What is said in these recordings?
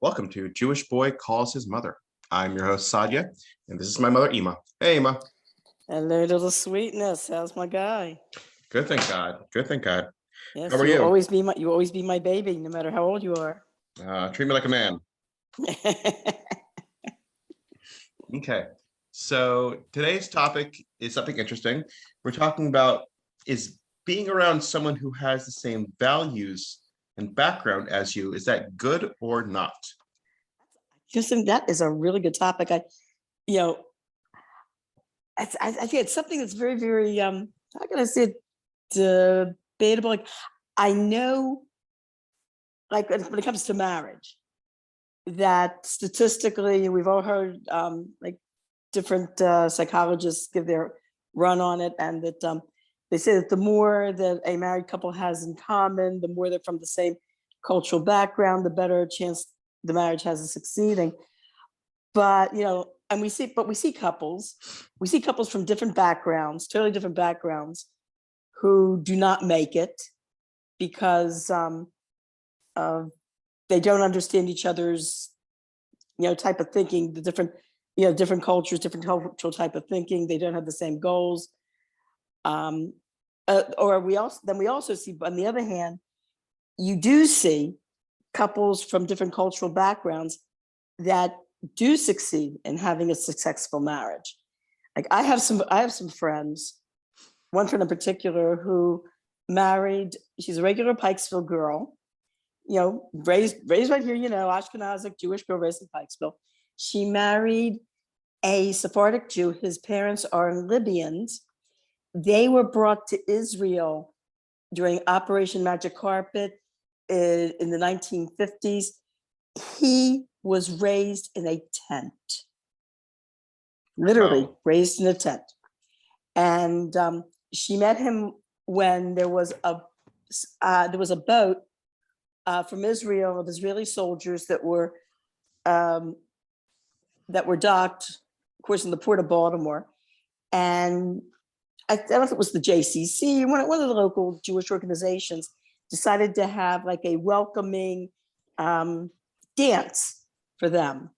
Welcome to Jewish Boy Calls His Mother. I'm your host, Sadia, and this is my mother, Ima. Hey, Ima. Hello, little sweetness. How's my guy? Good, thank God. Good, thank God. Yes, How are you'll you? always be my baby, no matter how old you are. Treat me like a man. Okay, so today's topic is something interesting. We're talking about is being around someone who has the same values and background as you, is that good or not? Just think that is a really good topic. You know, I think it's something that's very, very, how can I say it, debatable. Like, I know, like when it comes to marriage, that statistically, we've all heard like different psychologists give their run on it, and that they say that the more that a married couple has in common, the more they're from the same cultural background, the better chance the marriage has of succeeding. But and we see couples from different backgrounds, totally different backgrounds, who do not make it because of they don't understand each other's type of thinking, the different different cultures, different cultural type of thinking. They don't have the same goals. Or we also see, on the other hand, you do see couples from different cultural backgrounds that do succeed in having a successful marriage. Like I have some friends, one friend in particular who married, she's a regular Pikesville girl, raised right here, Ashkenazic Jewish girl raised in Pikesville. She married a Sephardic Jew. His parents are Libyans. They were brought to Israel during Operation Magic Carpet in the 1950s. He was raised in a tent, literally raised in a tent. And she met him when there was a boat from Israel of Israeli soldiers that were docked, of course, in the port of Baltimore. And I don't know if it was the JCC, one of the local Jewish organizations, decided to have like a welcoming dance for them,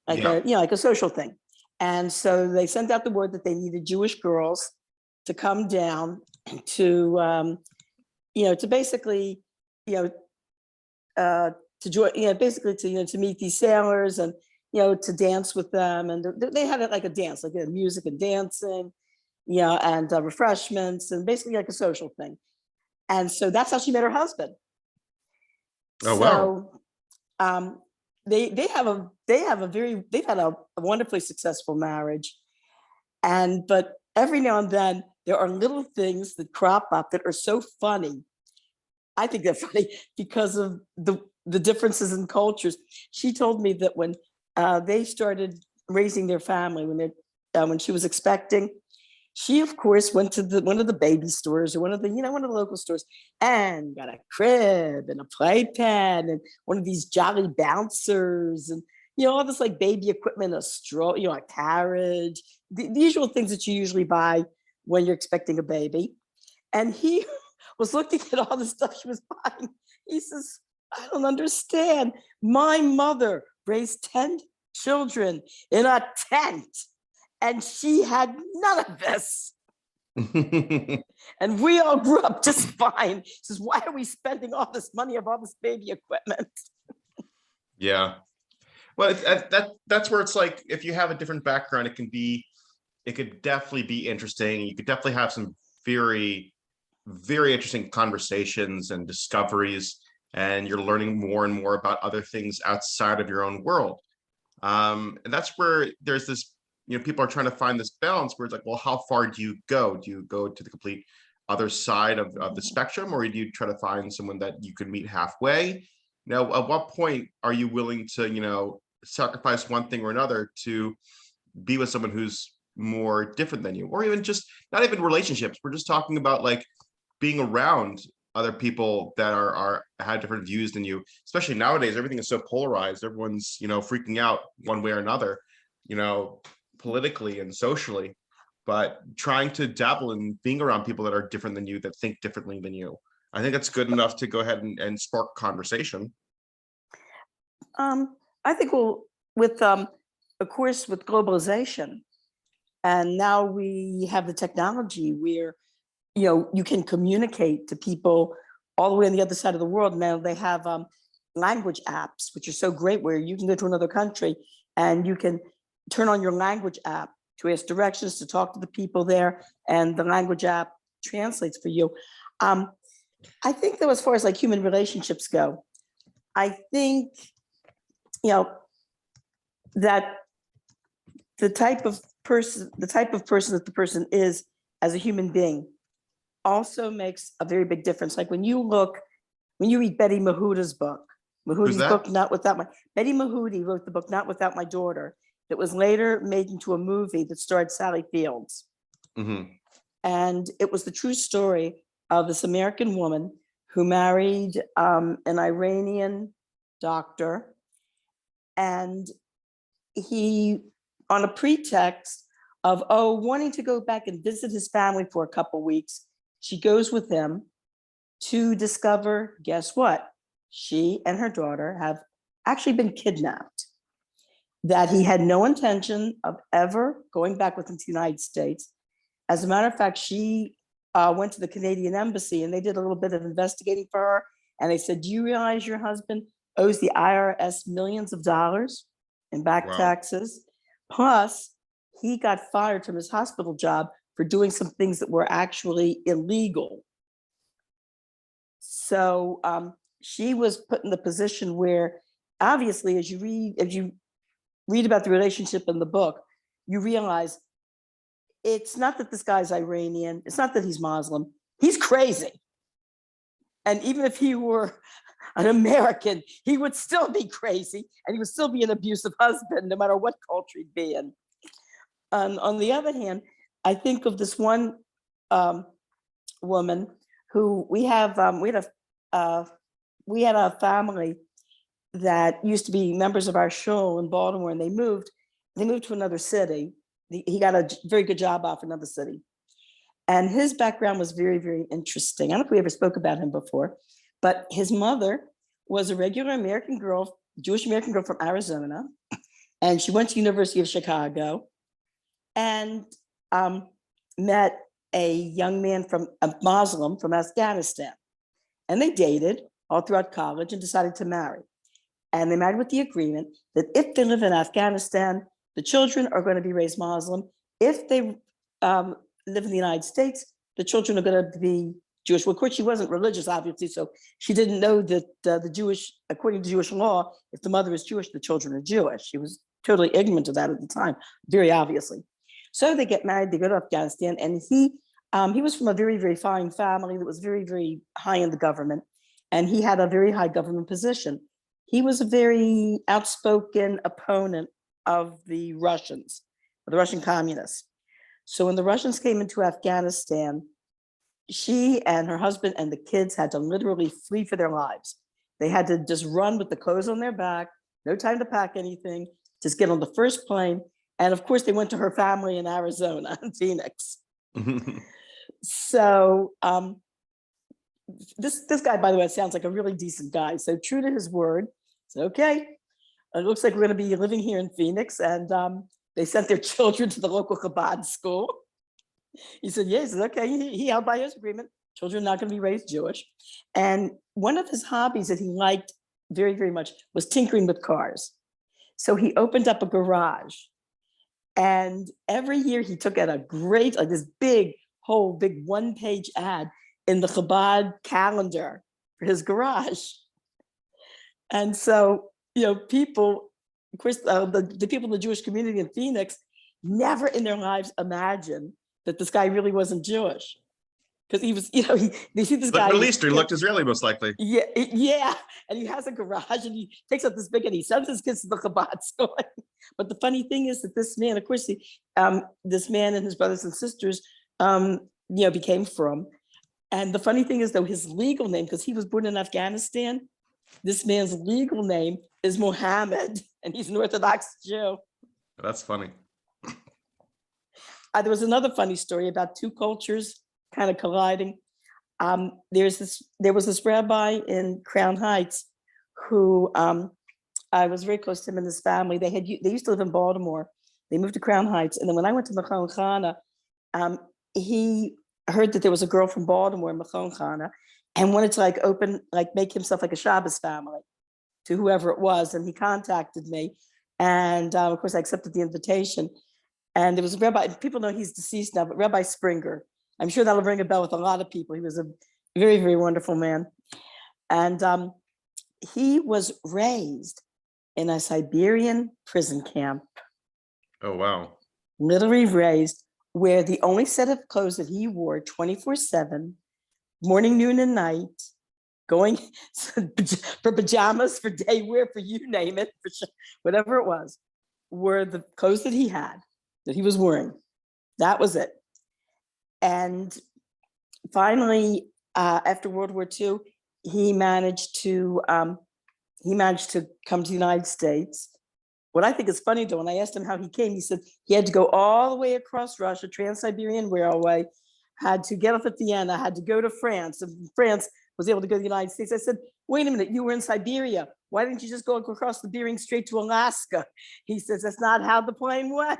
like a social thing. And so they sent out the word that they needed Jewish girls to come down to to basically to join, basically to meet these sailors and to dance with them. And they had it like a dance, like music and dancing, and refreshments, and basically like a social thing. And so that's how she met her husband. Oh, wow. So they've had a wonderfully successful marriage. But every now and then there are little things that crop up that are so funny. I think they're funny because of the differences in cultures. She told me that when they started raising their family, when she was expecting, she of course went to one of the baby stores or one of the local stores and got a crib and a playpen and one of these jolly bouncers and all this like baby equipment, a stroller, a carriage, the usual things that you usually buy when you're expecting a baby. And he was looking at all the stuff she was buying. He says, "I don't understand. My mother raised 10 children in a tent, and she had none of this. And we all grew up just fine." He says, "Why are we spending all this money of all this baby equipment?" Yeah. Well, that's where it's like, if you have a different background, it could definitely be interesting. You could definitely have some very, very interesting conversations and discoveries, and you're learning more and more about other things outside of your own world. And that's where there's this, people are trying to find this balance where it's like, well, how far do you go? Do you go to the complete other side of the spectrum, or do you try to find someone that you can meet halfway? Now, at what point are you willing to, sacrifice one thing or another to be with someone who's more different than you? Or even just not even relationships. We're just talking about like being around other people that are had different views than you, especially nowadays. Everything is so polarized. Everyone's freaking out one way or another, politically and socially. But trying to dabble in being around people that are different than you, that think differently than you, I think that's good enough to go ahead and spark conversation. I think we'll, with, of course, with globalization, and now we have the technology where, you can communicate to people all the way on the other side of the world. Now they have language apps, which are so great, where you can go to another country and you can turn on your language app to ask directions, to talk to the people there, and the language app translates for you. I think though, as far as like human relationships go, I think, that the type of person that the person is as a human being also makes a very big difference. Like when you read Betty Mahoota's book, Who's that? Betty Mahoody wrote the book Not Without My Daughter, that was later made into a movie that starred Sally Fields. Hmm. And it was the true story of this American woman who married an Iranian doctor. And he, on a pretext of, wanting to go back and visit his family for a couple weeks, she goes with him to discover, guess what? She and her daughter have actually been kidnapped. That he had no intention of ever going back with him to the United States. As a matter of fact, she went to the Canadian embassy and they did a little bit of investigating for her. And they said, do you realize your husband owes the IRS millions of dollars in back Wow. taxes? Plus, he got fired from his hospital job for doing some things that were actually illegal. So she was put in the position where, obviously, as you read about the relationship in the book, you realize it's not that this guy's Iranian, it's not that he's Muslim, he's crazy. And even if he were an American, he would still be crazy and he would still be an abusive husband, no matter what culture he'd be in. On the other hand, I think of this one woman who we had a family that used to be members of our show in Baltimore, and they moved to another city. He got a very good job off another city. And his background was very, very interesting. I don't know if we ever spoke about him before, but his mother was a regular American girl, Jewish American girl from Arizona. And she went to University of Chicago and met a young man a Muslim from Afghanistan. And they dated all throughout college and decided to marry. And they married with the agreement that if they live in Afghanistan, the children are going to be raised Muslim. If they live in the United States, the children are going to be Jewish. Well, of course, she wasn't religious, obviously, so she didn't know that according to Jewish law, if the mother is Jewish, the children are Jewish. She was totally ignorant of that at the time, very obviously. So they get married, they go to Afghanistan, and he was from a very, very fine family that was very, very high in the government, and he had a very high government position. He was a very outspoken opponent of the Russian communists. So when the Russians came into Afghanistan, she and her husband and the kids had to literally flee for their lives. They had to just run with the clothes on their back, no time to pack anything, just get on the first plane. And of course, they went to her family in Arizona, in Phoenix. So this guy, by the way, sounds like a really decent guy. So true to his word, said, okay, it looks like we're going to be living here in Phoenix. And they sent their children to the local Chabad school. He said, yes, okay, he held by his agreement. Children are not going to be raised Jewish. And one of his hobbies that he liked very, very much was tinkering with cars. So he opened up a garage. And every year he took out this big one-page ad in the Chabad calendar for his garage. And so, people, of course, the people in the Jewish community in Phoenix never in their lives imagined that this guy really wasn't Jewish. Because he was, they see this guy. Middle Eastern, looked Israeli, most likely. Yeah. And he has a garage and he takes up this big and he sends his kids to the Chabad school. But the funny thing is that this man, of course, this man and his brothers and sisters, became from. And the funny thing is, though, his legal name, because he was born in Afghanistan, this man's legal name is Mohammed, and he's an Orthodox Jew. That's funny. There was another funny story about two cultures kind of colliding. There was this rabbi in Crown Heights who I was very close to him and his family. They used to live in Baltimore. They moved to Crown Heights, and then when I went to Machon Chana, um, he heard that there was a girl from Baltimore, Machon Chana, and wanted to make himself like a Shabbos family to whoever it was, and he contacted me, and of course I accepted the invitation. And there was a rabbi. People know he's deceased now, but Rabbi Springer. I'm sure that'll ring a bell with a lot of people. He was a very, very wonderful man, and he was raised in a Siberian prison camp, Oh, wow. literally raised, where the only set of clothes that he wore 24/7, morning, noon, and night, going for pajamas, for day wear, for you name it, whatever it was, were the clothes that he had, that he was wearing. That was it. And finally, after World War II, he managed to come to the United States. What I think is funny, though, when I asked him how he came, he said he had to go all the way across Russia, Trans-Siberian Railway, had to get off at Vienna, had to go to France, and France was able to go to the United States. I said, wait a minute, you were in Siberia. Why didn't you just go across the Bering Strait to Alaska? He says, that's not how the plane went.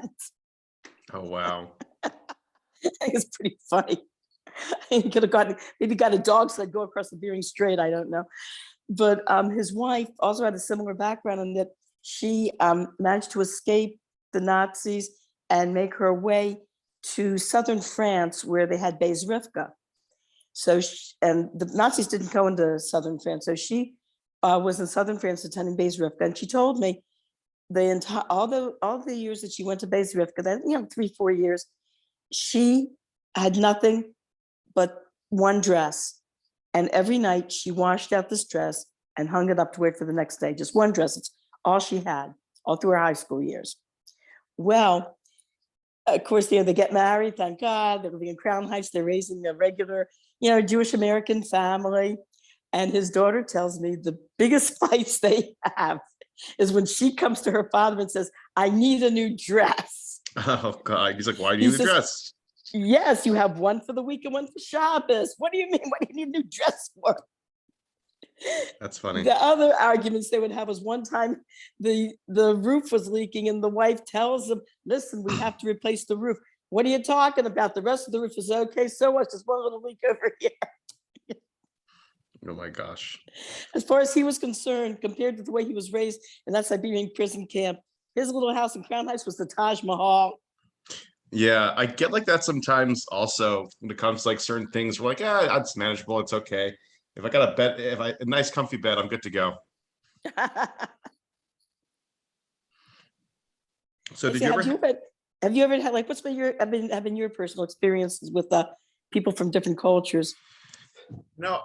Oh, wow. I think it's pretty funny. He could have maybe got a dog sled, go across the Bering Strait, I don't know. But his wife also had a similar background in that she managed to escape the Nazis and make her way to southern France, where they had Beis Rivka. So, and the Nazis didn't go into southern France. So she was in southern France attending Beis Rivka, and she told me all the years that she went to Beis Rivka, that 3-4 years, she had nothing but one dress, and every night she washed out this dress and hung it up to wait for the next day. Just one dress. It's all she had all through her high school years. Well, of course, they get married, thank God. They're living in Crown Heights. They're raising a regular, Jewish American family. And his daughter tells me the biggest fights they have is when she comes to her father and says, I need a new dress. Oh, God. He's like, why do you need a dress? Yes, you have one for the week and one for Shabbos. What do you mean? What do you need a new dress for? That's funny. The other arguments they would have was one time the roof was leaking and the wife tells them, listen, we have to replace the roof. What are you talking about? The rest of the roof is okay. So much, there's one little leak over here. Oh my gosh. As far as he was concerned, compared to the way he was raised in that Siberian prison camp, his little house in Crown Heights was the Taj Mahal. Yeah, I get like that sometimes also when it comes to like certain things. We're like, yeah, it's manageable. It's okay. If I got a nice comfy bed, I'm good to go. So did you ever? Have you ever had like what's been your personal experiences with people from different cultures? No,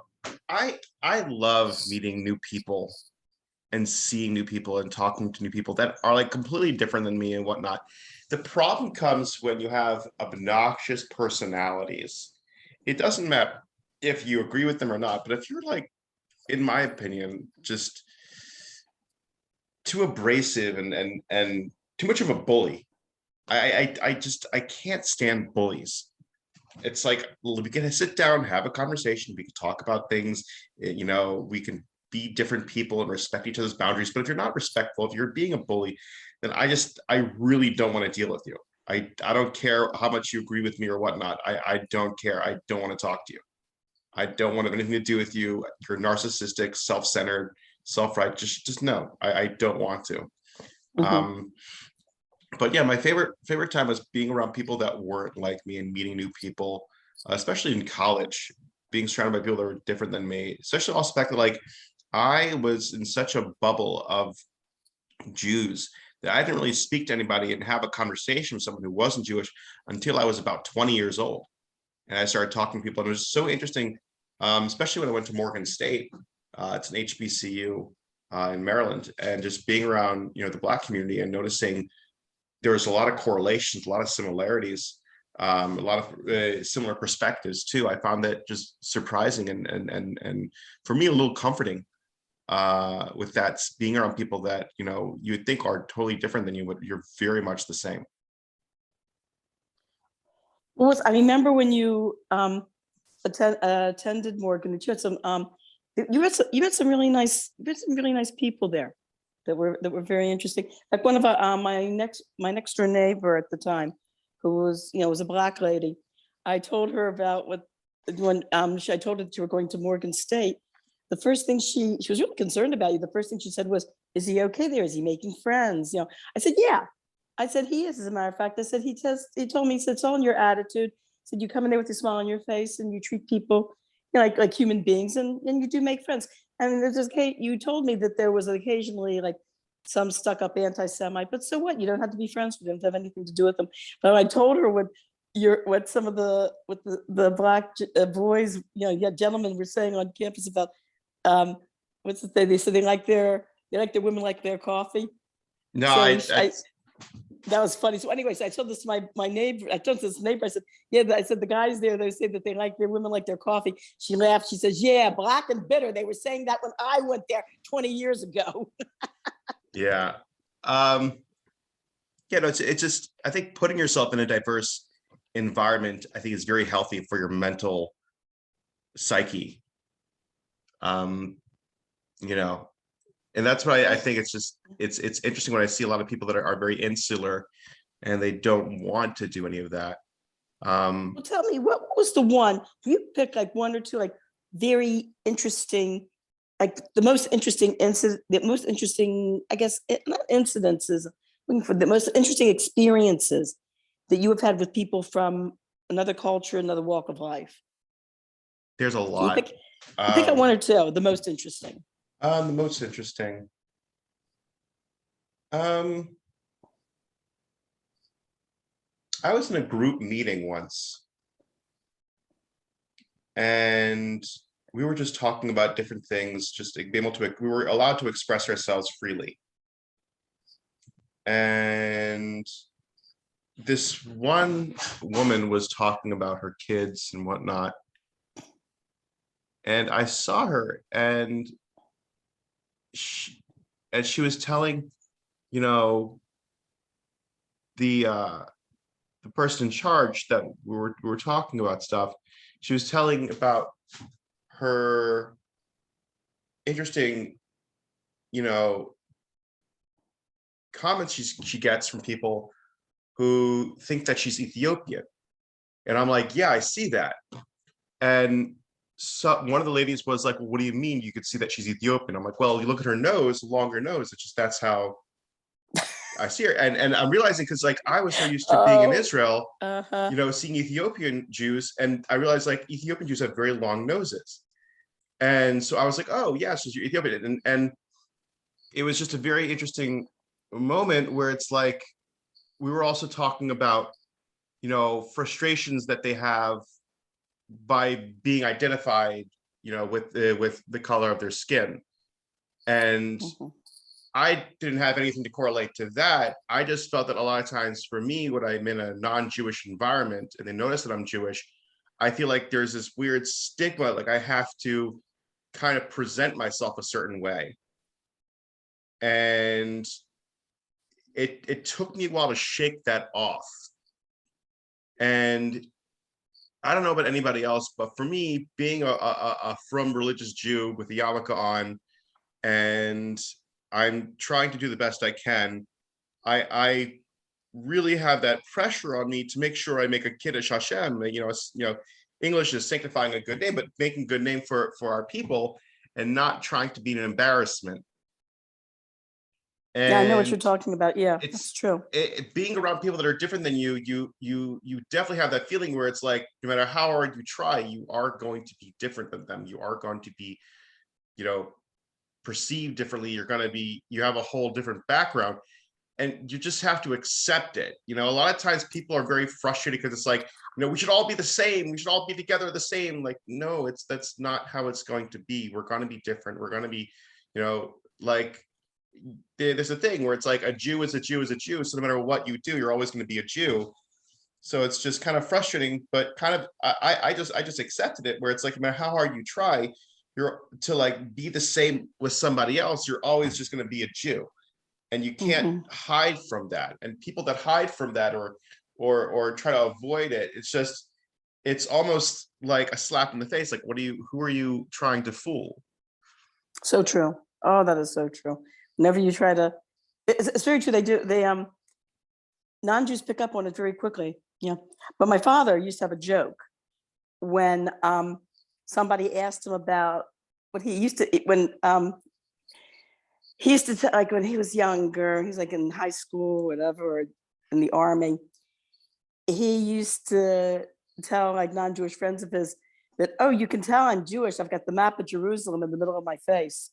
I love meeting new people and seeing new people and talking to new people that are like completely different than me and whatnot. The problem comes when you have obnoxious personalities. It doesn't matter if you agree with them or not, but if you're like, in my opinion, just too abrasive and too much of a bully, I can't stand bullies. It's like, we can sit down, have a conversation, we can talk about things, we can be different people and respect each other's boundaries. But if you're not respectful, if you're being a bully, then I really don't want to deal with you. I don't care how much you agree with me or whatnot. I don't care. I don't want to talk to you. I don't want to have anything to do with you. You're narcissistic, self-centered, self-right. Just no, I don't want to. Mm-hmm. But yeah, my favorite time was being around people that weren't like me and meeting new people, especially in college, being surrounded by people that were different than me, especially also the fact that like I was in such a bubble of Jews that I didn't really speak to anybody and have a conversation with someone who wasn't Jewish until I was about 20 years old. And I started talking to people, and it was so interesting, especially when I went to Morgan State. It's an HBCU in Maryland, and just being around, the Black community and noticing there was a lot of correlations, a lot of similarities, a lot of similar perspectives too. I found that just surprising and for me a little comforting with that, being around people that you would think are totally different than you, but you're very much the same. I remember when you attended Morgan, that you had some you had some really nice people there. that were very interesting. Like one of our, my next door neighbor at the time, who was, was a Black lady. I told her about when I told her that you were going to Morgan State. The first thing she was really concerned about you. The first thing she said was, "Is he okay there? Is he making friends?" I said, "Yeah." I said, "He is." As a matter of fact, I said, he told me, he said, "It's all in your attitude." He said, "You come in there with a smile on your face and you treat people, like human beings, and you do make friends." And there's this Kate, you told me that there was occasionally like some stuck up anti-Semite, but so what? You don't have to be friends with them, to have anything to do with them. But I told her what some of the Black boys, gentlemen were saying on campus about, what's the thing? They said they like their women like their coffee. No, So I that was funny. So anyways, I told this to my neighbor. I told this neighbor, I said, "Yeah," I said, "the guys there, they say that they like their women like their coffee." She laughed. She says, "Yeah, Black and bitter. They were saying that when I went there 20 years ago." yeah. Um, yeah, no, it's just, I think putting yourself in a diverse environment, I think is very healthy for your mental psyche. Um, you know, and that's why I think it's interesting when I see a lot of people that are very insular and they don't want to do any of that. Well, tell me, what was the one? You pick like one or two, like very interesting, like the most interesting, I guess, not incidences, looking for the most interesting experiences that you have had with people from another culture, another walk of life. There's a Can lot. you pick up one or two, the most interesting? The most interesting. Um, I was in a group meeting once, and we were just talking about different things, just to be able to, we were allowed to express ourselves freely. And this one woman was talking about her kids and whatnot. And I saw her, and she was telling, you know, the person in charge that we were talking about stuff. She was telling about her interesting, you know, comments she gets from people who think that she's Ethiopian. And I'm like, yeah, I see that. And so one of the ladies was like, well, what do you mean you could see that she's Ethiopian? I'm like, well, you look at her nose, longer nose. It's just, that's how I see her. And I'm realizing, because like I was so used to being in Oh, Israel, uh-huh. seeing Ethiopian Jews, and I realized like Ethiopian Jews have very long noses. And so I was like, oh yeah, so you're Ethiopian. And it was just a very interesting moment where it's like we were also talking about, frustrations that they have by being identified, with the color of their skin. And Mhm. I didn't have anything to correlate to that. I just felt that a lot of times for me, when I'm in a non-Jewish environment and they notice that I'm Jewish, I feel like there's this weird stigma, like I have to kind of present myself a certain way. And it took me a while to shake that off. And I don't know about anybody else, but for me, being a from religious Jew with the yarmulke on, and I'm trying to do the best I can, I really have that pressure on me to make sure I make a kiddush Hashem. English is sanctifying a good name, but making a good name for our people, and not trying to be an embarrassment. Yeah, I know what you're And talking about. Yeah, that's it's true. being around people that are different than you definitely have that feeling where it's like, no matter how hard you try, you are going to be different than them. You are going to be, you know, perceived differently. You have a whole different background, and you just have to accept it. A lot of times people are very frustrated because it's like, we should all be the same. We should all be together the same. Like, no, that's not how it's going to be. We're going to be different. We're going to be, like, there's a thing where it's like a Jew is a Jew is a Jew. So no matter what you do, you're always going to be a Jew. So it's just kind of frustrating, but kind of, I just accepted it, where it's like, no matter how hard you try, you're to like be the same with somebody else, you're always just going to be a Jew. And you can't Mhm. hide from that. And people that hide from that or try to avoid it, it's almost like a slap in the face. Like, who are you trying to fool? So true. Oh, that is so true. Whenever you try to, it's very true. They do. Non-Jews pick up on it very quickly. Yeah. But my father used to have a joke when somebody asked him about what he used to eat when he used to like when he was younger, he's like in high school, whatever, or in the army. He used to tell like non-Jewish friends of his that, oh, you can tell I'm Jewish. I've got the map of Jerusalem in the middle of my face.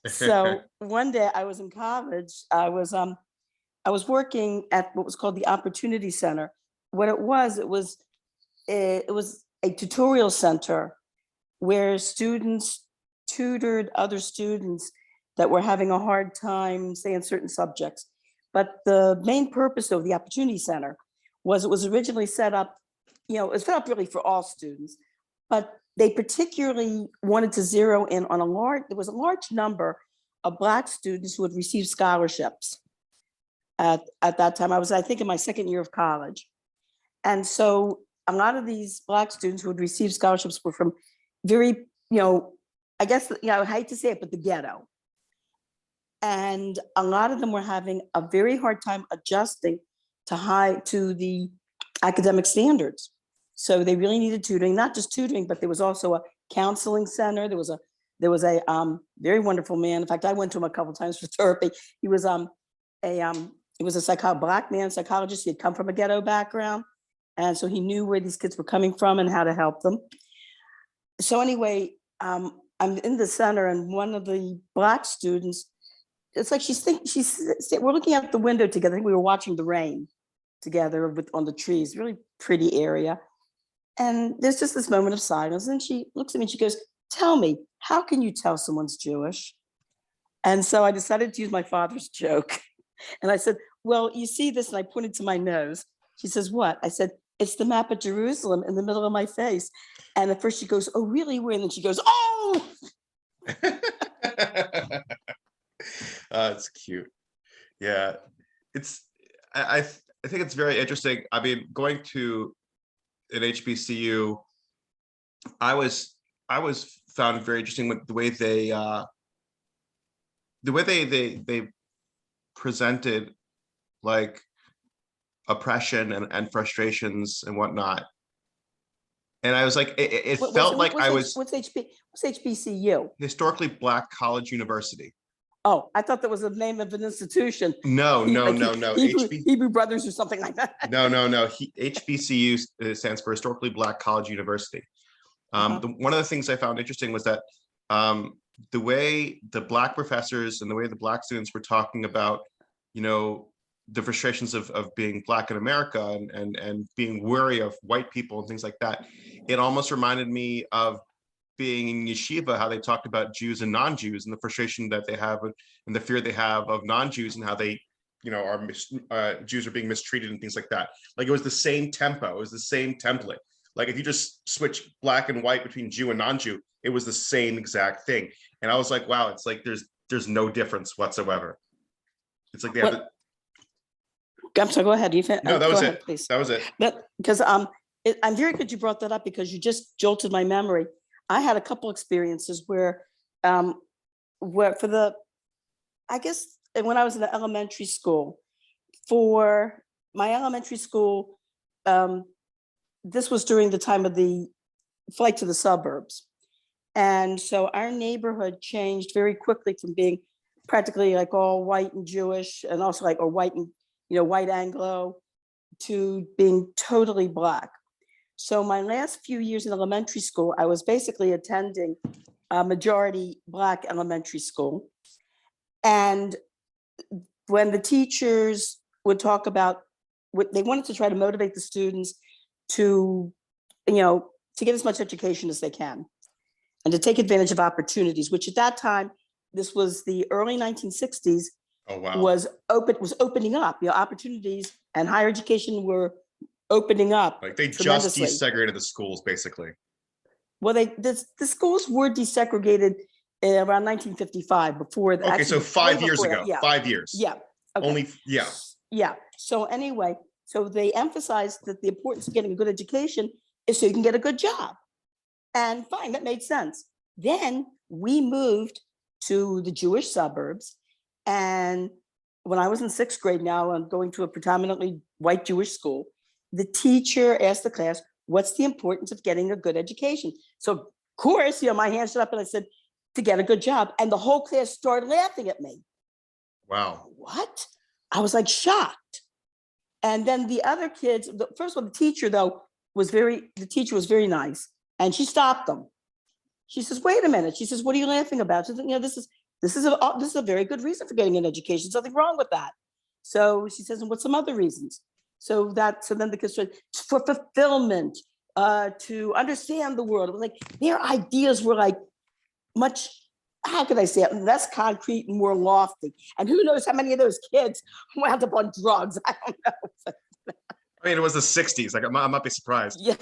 So one day I was in college. I was working at what was called the Opportunity Center. What it was a tutorial center where students tutored other students that were having a hard time, say, in certain subjects. But the main purpose of the Opportunity Center was it was originally set up, it was set up really for all students, but they particularly wanted to zero in on there was a large number of Black students who had received scholarships. At that time, I think in my second year of college. And so a lot of these Black students who had received scholarships were from very, I guess, I hate to say it, but the ghetto. And a lot of them were having a very hard time adjusting to the academic standards. So they really needed tutoring, not just tutoring, but there was also a counseling center. There was a very wonderful man. In fact, I went to him a couple of times for therapy. He was a Black man, psychologist. He had come from a ghetto background. And so he knew where these kids were coming from and how to help them. So anyway, I'm in the center and one of the Black students, it's like we're looking out the window together. I think we were watching the rain together on the trees, really pretty area. And there's just this moment of silence. And she looks at me and she goes, tell me, how can you tell someone's Jewish? And so I decided to use my father's joke. And I said, well, you see this, and I pointed to my nose. She says, what? I said, it's the map of Jerusalem in the middle of my face. And at first she goes, oh, really? Where? And then she goes, oh! It's cute. Yeah, I think it's very interesting. I mean, going to an HBCU, I was found it very interesting with the way they presented like oppression and frustrations and whatnot. And I was like, it felt like I was. What's HBCU? Historically Black College University. Oh, I thought that was the name of an institution. No. Hebrew Brothers or something like that. No. HBCU stands for Historically Black College University. One of the things I found interesting was that the way the Black professors and the way the Black students were talking about, the frustrations of being Black in America and being wary of white people and things like that, it almost reminded me of being in yeshiva, how they talked about Jews and non-Jews and the frustration that they have and the fear they have of non-Jews and how they, Jews are being mistreated and things like that. Like it was the same tempo, it was the same template. Like if you just switch Black and white between Jew and non-Jew, it was the same exact thing. And I was like, wow, it's like there's no difference whatsoever. It's like they have I'm sorry, go ahead. No, that was ahead, it. Please. That was it. But because I'm very good you brought that up because you just jolted my memory. I had a couple experiences where when I was in the elementary school, for my elementary school, this was during the time of the flight to the suburbs. And so our neighborhood changed very quickly from being practically like all white and Jewish and also like, or white and, white Anglo to being totally Black. So my last few years in elementary school, I was basically attending a majority Black elementary school. And when the teachers would talk about what they wanted to try to motivate the students to get as much education as they can and to take advantage of opportunities, which at that time, this was the early 1960s, oh, wow. was opening up, opportunities and higher education were opening up. Like they just desegregated the schools, basically. Well, the schools were desegregated around 1955 before that. Okay, so 5 years ago, yeah. 5 years. Yeah. Okay. Only, yeah. Yeah. So anyway, so they emphasized that the importance of getting a good education is so you can get a good job. And fine, that made sense. Then we moved to the Jewish suburbs And when I was in sixth grade, now I'm going to a predominantly white Jewish school, the teacher asked the class, what's the importance of getting a good education? So of course, my hand stood up and I said, to get a good job. And the whole class started laughing at me. Wow. What? I was like shocked. And then the other kids, first of all, the teacher was very nice. And she stopped them. She says, wait a minute. She says, what are you laughing about? She said, this is a very good reason for getting an education. There's nothing wrong with that. So she says, and what's some other reasons? So then the kids said, for fulfillment, to understand the world. It was like their ideas were like much, how could I say it, less concrete and more lofty. And who knows how many of those kids wound up on drugs? I don't know. I mean, it was the 60s. Like, I might be surprised. Yeah,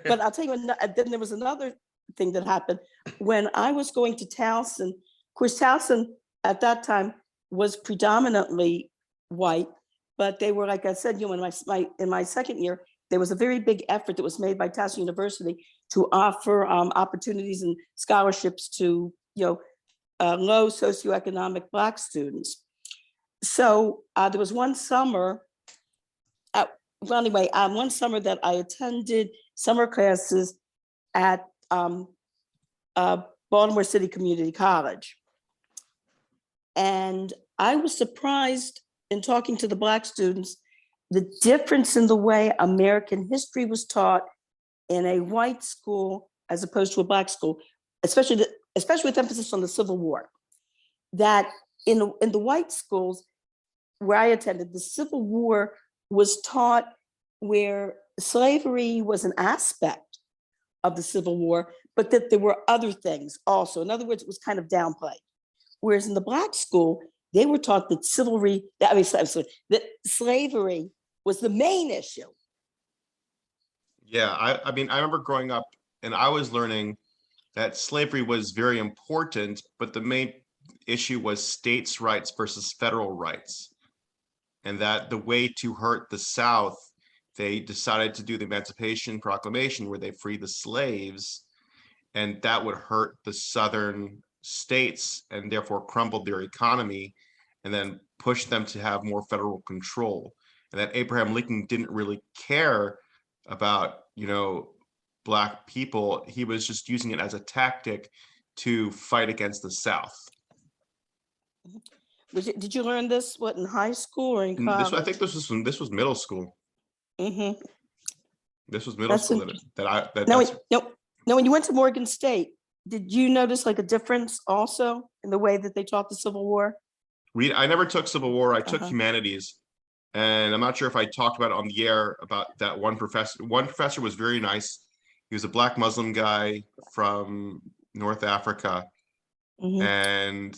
but I'll tell you, then there was another thing that happened when I was going to Towson. Of course, Towson at that time was predominantly white, but they were, like I said, in my second year, there was a very big effort that was made by Towson University to offer opportunities and scholarships to low socioeconomic Black students. So there was one summer. One summer that I attended summer classes at Baltimore City Community College. And I was surprised in talking to the Black students, the difference in the way American history was taught in a white school as opposed to a Black school, especially with emphasis on the Civil War. That in the white schools where I attended, the Civil War was taught where slavery was an aspect of the Civil War, but that there were other things also. In other words, it was kind of downplayed. Whereas in the Black school, they were taught that that slavery was the main issue. Yeah, I mean, I remember growing up and I was learning that slavery was very important, but the main issue was states' rights versus federal rights. And that the way to hurt the South, they decided to do the Emancipation Proclamation where they freed the slaves, and that would hurt the Southern states and therefore crumbled their economy and then push them to have more federal control. And that Abraham Lincoln didn't really care about, Black people. He was just using it as a tactic to fight against the South. Did you learn this in high school or in college? I think this was middle school. Mm-hmm. This was middle school Now, when you went to Morgan State, did you notice like a difference also in the way that they taught the Civil War? I never took Civil War. I took humanities, and I'm not sure if I talked about it on the air about that one professor. One professor was very nice. He was a Black Muslim guy from North Africa, and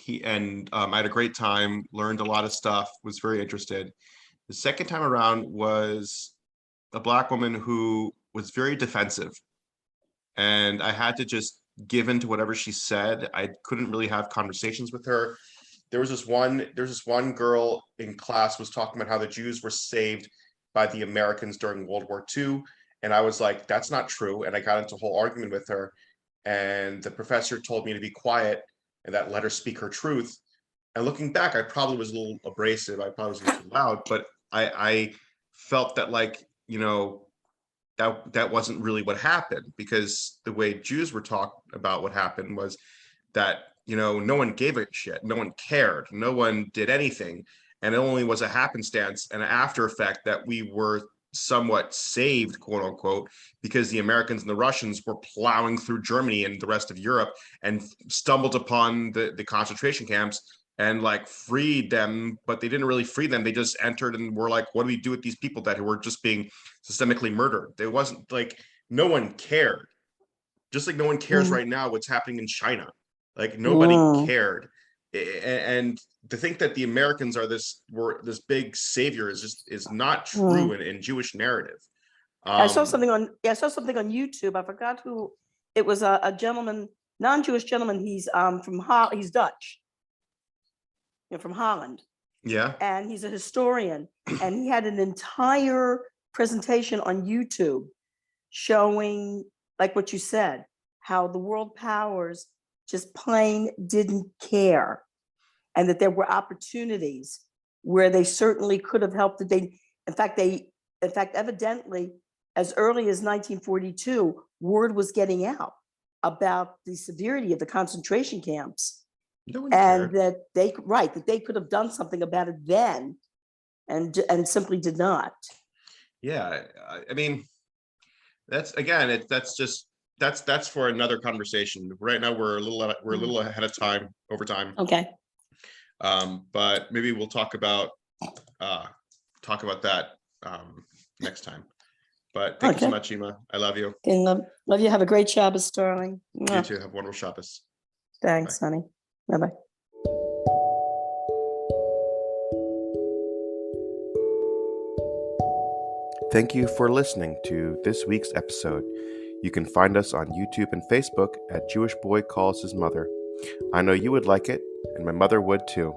I had a great time, learned a lot of stuff, was very interested. The second time around was a Black woman who was very defensive, and I had to just give in to whatever she said. I couldn't really have conversations with her. There's this one girl in class was talking about how the Jews were saved by the Americans during World War II. And I was like, that's not true. And I got into a whole argument with her. And the professor told me to be quiet and that let her speak her truth. And looking back, I probably was a little abrasive. I probably was a little too loud, but I felt that that wasn't really what happened, because the way Jews were talked about what happened was that, no one gave a shit. No one cared. No one did anything. And it only was a happenstance and an after effect that we were somewhat saved, quote unquote, because the Americans and the Russians were plowing through Germany and the rest of Europe and stumbled upon the concentration camps and freed them, but they didn't really free them. They just entered and were like, what do we do with these people that were just being systemically murdered? There wasn't no one cared. Just like no one cares right now what's happening in China. Nobody cared. And to think that the Americans were this big savior is not true in Jewish narrative. I saw something on YouTube. I forgot who it was. A gentleman, non-Jewish gentleman. He's he's Dutch. From Holland. Yeah. And he's a historian, and he had an entire presentation on YouTube showing, like what you said, how the world powers just plain didn't care. and that there were opportunities where they certainly could have helped. In fact, evidently, as early as 1942, word was getting out about the severity of the concentration camps, No one and cared. that they could have done something about it then, and simply did not. Yeah, I mean, that's again, that's for another conversation. Right now, we're a little ahead of time, over time. Okay. But maybe we'll talk about that next time. But thank you so Okay. much, Ema. I love you. And love you. Have a great Shabbos, darling. You Mwah. too. Have a wonderful Shabbos. Thanks, honey. Bye-bye. Thank you for listening to this week's episode. You can find us on YouTube and Facebook at Jewish Boy Calls His Mother. I know you would like it, and my mother would too.